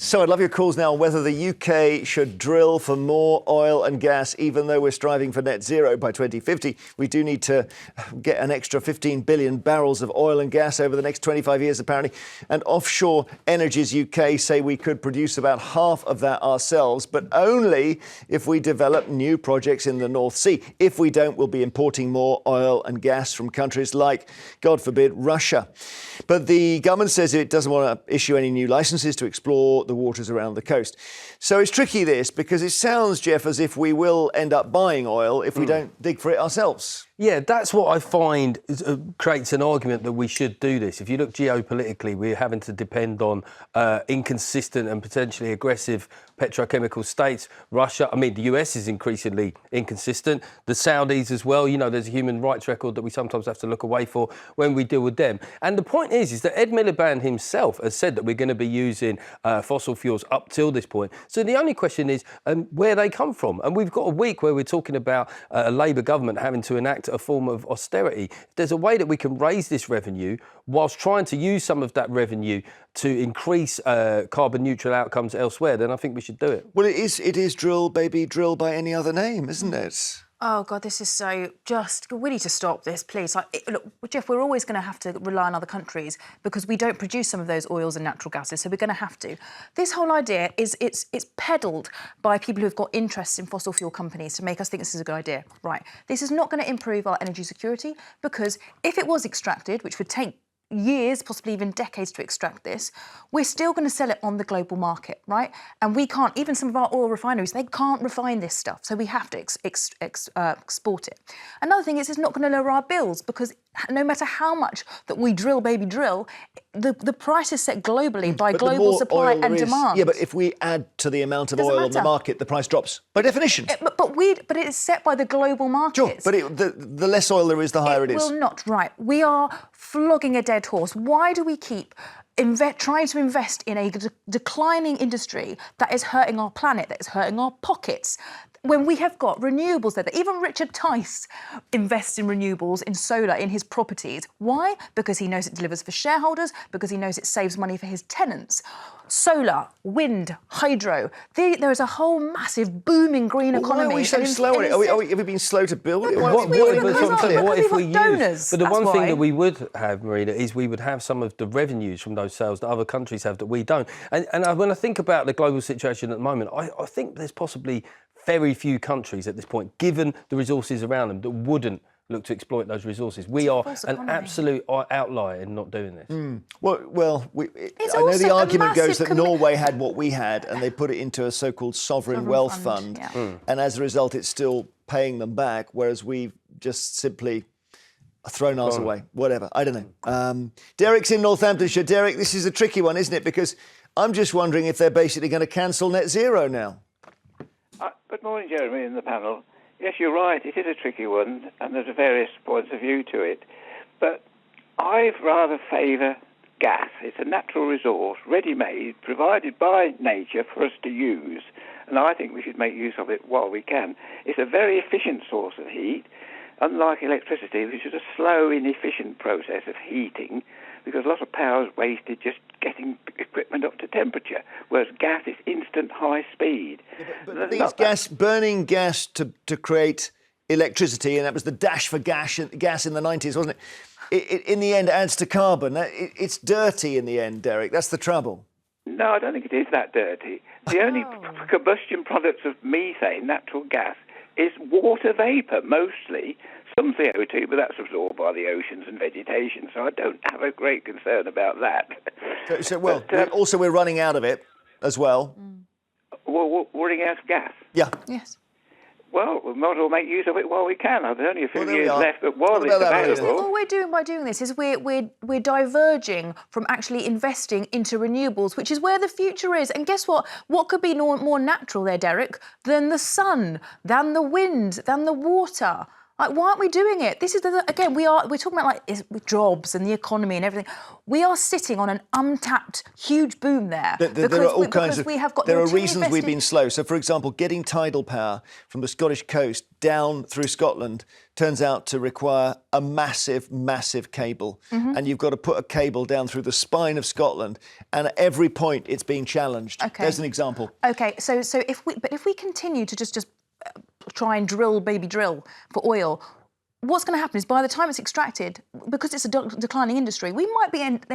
So I'd love your calls now on whether the UK should drill for more oil and gas, even though we're striving for net zero by 2050. We do need to get an extra 15 billion barrels of oil and gas over the next 25 years, apparently. And Offshore Energies UK say we could produce about half of that ourselves, but only if we develop new projects in the North Sea. If we don't, we'll be importing more oil and gas from countries like, God forbid, Russia. But the government says it doesn't want to issue any new licenses to explore the waters around the coast. So it's tricky, this, because it sounds, Geoff, as if we will end up buying oil if we don't dig for it ourselves. Yeah, that's what I find creates an argument that we should do this. If you look geopolitically, we're having to depend on inconsistent and potentially aggressive petrochemical states. Russia, the US is increasingly inconsistent. The Saudis as well. You know, there's a human rights record that we sometimes have to look away for when we deal with them. And the point is that Ed Miliband himself has said that we're going to be using fossil fuels up till this point. So the only question is where they come from. And we've got a week where we're talking about a Labour government having to enact a form of austerity. There's a way that we can raise this revenue whilst trying to use some of that revenue to increase carbon neutral outcomes elsewhere, then I think we should do it. Well, it is drill, baby, drill by any other name, isn't it? Oh, God, this is so we need to stop this, please. Look, Geoff, we're always going to have to rely on other countries because we don't produce some of those oils and natural gases, so we're going to have to. This whole idea is it's peddled by people who've got interests in fossil fuel companies to make us think this is a good idea. Right. This is not going to improve our energy security because if it was extracted, which would take years, possibly even decades to extract this, we're still going to sell it on the global market, right? And we can't, even some of our oil refineries, they can't refine this stuff. So we have to export it. Another thing is it's not going to lower our bills because no matter how much that we drill, baby, drill, the price is set globally by global supply and demand. Yeah, but if we add to the amount of oil on the market, the price drops by definition. But it is set by the global markets. Sure, but the less oil there is, the higher it is. It will not, right. We are flogging a dead horse. Why do we keep trying to invest in a declining industry that is hurting our planet, that is hurting our pockets, when we have got renewables there? Even Richard Tice invests in renewables, in solar, in his properties. Why? Because he knows it delivers for shareholders, because he knows it saves money for his tenants. Solar, wind, hydro. There is a whole massive booming green economy. Why are we so slow on it? Have we been slow to build it? What if we use? But the one thing that we would have, Marina, is we would have some of the revenues from those sales that other countries have that we don't. And when I think about the global situation at the moment, I think there's possibly very few countries at this point, given the resources around them, that wouldn't look to exploit those resources. We are an absolute outlier in not doing this. Well, I know the argument goes that Norway had what we had and they put it into a so-called sovereign wealth fund. Yeah. And as a result, it's still paying them back, whereas we've just simply thrown ours away. Whatever, I don't know. Derek's in Northamptonshire. Derek, this is a tricky one, isn't it? Because I'm just wondering if they're basically going to cancel net zero now. Good morning, Jeremy, and the panel. Yes, you're right, it is a tricky one, and there's various points of view to it. But I rather favour gas. It's a natural resource, ready-made, provided by nature for us to use, and I think we should make use of it while we can. It's a very efficient source of heat. Unlike electricity, which is a slow, inefficient process of heating, because a lot of power is wasted just getting equipment up to temperature, whereas gas is instant, high speed. Yeah, but burning gas to create electricity, and that was the dash for gas in the 90s, wasn't it? It in the end adds to carbon. It's dirty in the end, Derek. That's the trouble. No, I don't think it is that dirty. The only combustion products of methane, natural gas, is water vapour, mostly. Some CO2, but that's absorbed by the oceans and vegetation, so I don't have a great concern about that. Also we're running out of it as well. We're running out of gas? Yeah. Yes. Well, we might as well make use of it while we can. There's only a few years left, but while it's available... All we're doing by doing this is we're diverging from actually investing into renewables, which is where the future is. And guess what? What could be more natural there, Derek, than the sun, than the wind, than the water? Like, why aren't we doing it? This is again, we're talking about like jobs and the economy and everything. We are sitting on an untapped huge boom there. There are all kinds of. There are reasons we've been slow. So, for example, getting tidal power from the Scottish coast down through Scotland turns out to require a massive, massive cable, and you've got to put a cable down through the spine of Scotland, and at every point it's being challenged. Okay. There's an example. Okay, so if we continue to just try and drill for oil, what's going to happen is by the time it's extracted, because it's a declining industry, we might be end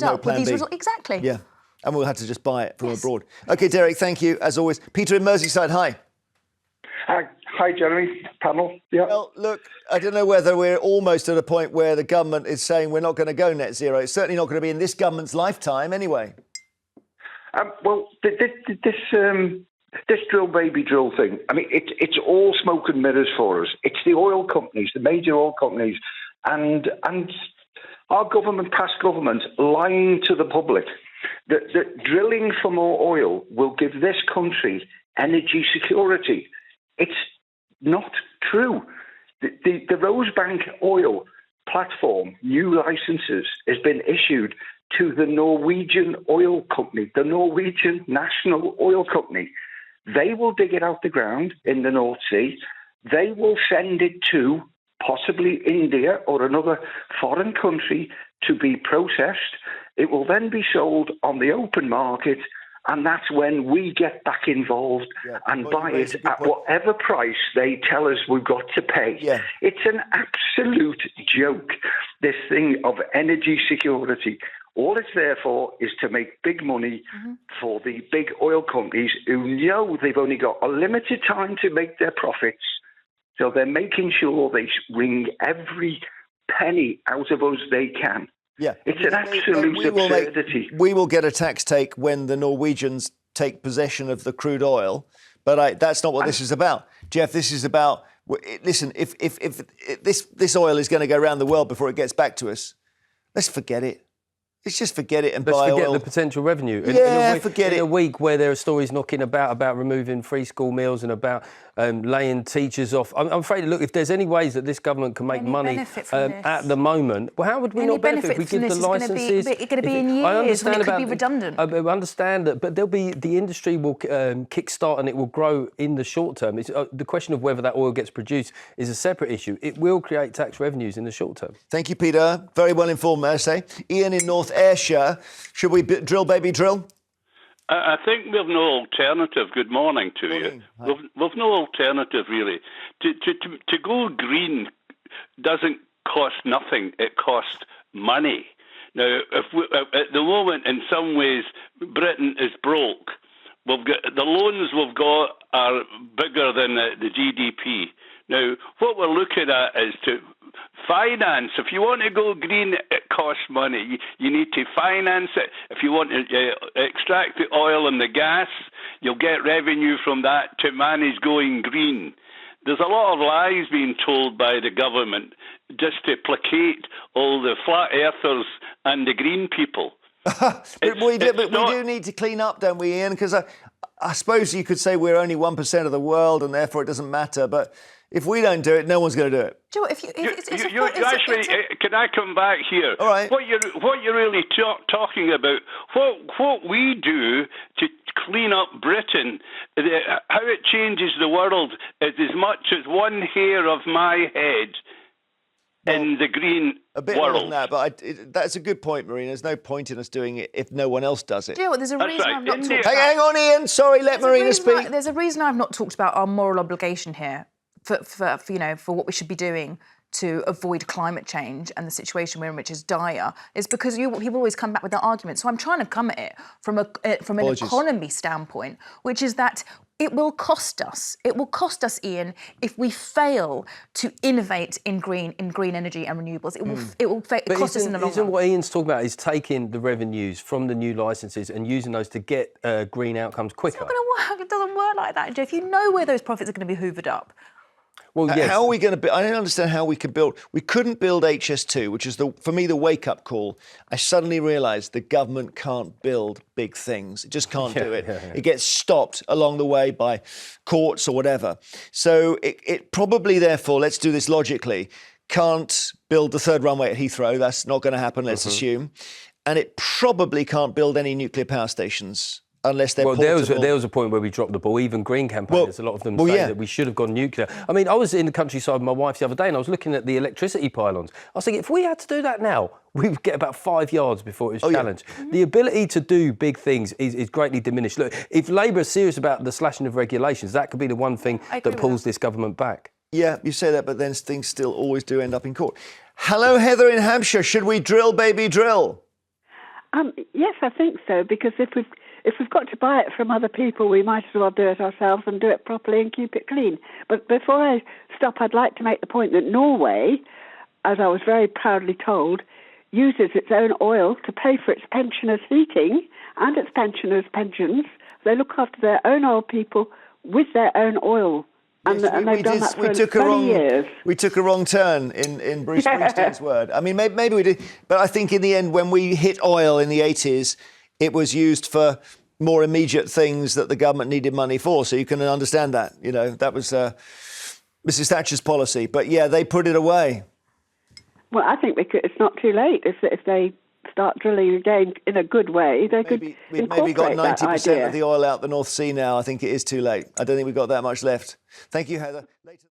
up with these results. Exactly. Yeah, and we'll have to just buy it from abroad. OK, Derek, thank you, as always. Peter in Merseyside, hi. Hi, Jeremy, panel. Yeah. Well, look, I don't know whether we're almost at a point where the government is saying we're not going to go net zero. It's certainly not going to be in this government's lifetime anyway. Well, this drill baby drill thing, I mean, it's all smoke and mirrors for us. It's the oil companies, the major oil companies, and our government, past governments, lying to the public that drilling for more oil will give this country energy security. It's not true. The Rosebank oil platform, new licenses, has been issued to the Norwegian oil company, the Norwegian National Oil Company. They will dig it out the ground in the North Sea. They will send it to possibly India or another foreign country to be processed. It will then be sold on the open market, and that's when we get back involved and buy it at whatever price they tell us we've got to pay. Yeah. It's an absolute joke, this thing of energy security. All it's there for is to make big money for the big oil companies who know they've only got a limited time to make their profits. So they're making sure they wring every penny out of us they can. Yeah, it's an absolute absurdity. We will get a tax take when the Norwegians take possession of the crude oil, but that's not what this is about. Geoff, this is about, listen, if this oil is going to go around the world before it gets back to us, let's forget it. Let's just forget it and buy oil. Let's forget the potential revenue. Forget it. In a week where there are stories knocking about removing free school meals and about laying teachers off. I'm afraid, look, if there's any ways that this government can make money at the moment, well, how would we not benefit if we give the licences? It's going to be in years when it could be redundant. I understand that, but the industry will kickstart and it will grow in the short term. It's, the question of whether that oil gets produced is a separate issue. It will create tax revenues in the short term. Thank you, Peter. Very well informed, may I say. Ian in North Ayrshire, should we drill, baby, drill? I think we've no alternative. Good morning to you. We've no alternative, really. To go green doesn't cost nothing. It costs money. Now, at the moment, in some ways, Britain is broke. We've got the loans we've got are bigger than the GDP. Now, what we're looking at is to finance. If you want to go green, it costs money. You need to finance it. If you want to extract the oil and the gas, you'll get revenue from that to manage going green. There's a lot of lies being told by the government just to placate all the flat earthers and the green people. We do need to clean up, don't we, Ian? Because I suppose you could say we're only 1% of the world and therefore it doesn't matter. But if we don't do it, no one's going to do it. Do you know, can I come back here? All right. What you're really talking about, what we do to clean up Britain, how it changes the world is as much as one hair of my head in the green a bit world. More than that, but that's a good point, Marina. There's no point in us doing it if no one else does it. Do you know what? There's a reason I've not talked about... Hang on, Ian. Sorry, let Marina speak. There's a reason I've not talked about our moral obligation here for what we should be doing to avoid climate change and the situation we're in, which is dire, is because people always come back with that argument. So I'm trying to come at it from an economy standpoint, which is that it will cost us. It will cost us, Ian, if we fail to innovate in green energy and renewables. It will cost us in the long run. Isn't what Ian's talking about is taking the revenues from the new licences and using those to get green outcomes quicker? It's not going to work. It doesn't work like that, Geoff. You know where those profits are going to be hoovered up. Well, yes. How are we going to? I don't understand how we could build. We couldn't build HS2, which is for me the wake-up call. I suddenly realised the government can't build big things. It just can't do it. It gets stopped along the way by courts or whatever. So it probably, therefore, let's do this logically, can't build the third runway at Heathrow. That's not going to happen. Let's assume, and it probably can't build any nuclear power stations. Unless they're portable. There was a point where we dropped the ball. Even Green campaigners, a lot of them say that we should have gone nuclear. I mean, I was in the countryside with my wife the other day and I was looking at the electricity pylons. I was thinking, if we had to do that now, we would get about 5 yards before it was challenged. The ability to do big things is greatly diminished. Look, if Labour is serious about the slashing of regulations, that could be the one thing that pulls this government back. Yeah, you say that, but then things still always do end up in court. Hello, Heather in Hampshire. Should we drill, baby, drill? Yes, I think so, because if we've got to buy it from other people, we might as well do it ourselves and do it properly and keep it clean. But before I stop, I'd like to make the point that Norway, as I was very proudly told, uses its own oil to pay for its pensioners' heating and its pensioners' pensions. They look after their own old people with their own oil. And they've done that for 20 years. We took a wrong turn in Bruce Springsteen's word. I mean, maybe we did. But I think in the end, when we hit oil in the 80s, it was used for more immediate things that the government needed money for. So you can understand that. You know, that was Mrs. Thatcher's policy. But yeah, they put it away. Well, I think it's not too late. If they start drilling again in a good way, they could We've maybe got 90% of the oil out the North Sea now. I think it is too late. I don't think we've got that much left. Thank you, Heather. Later.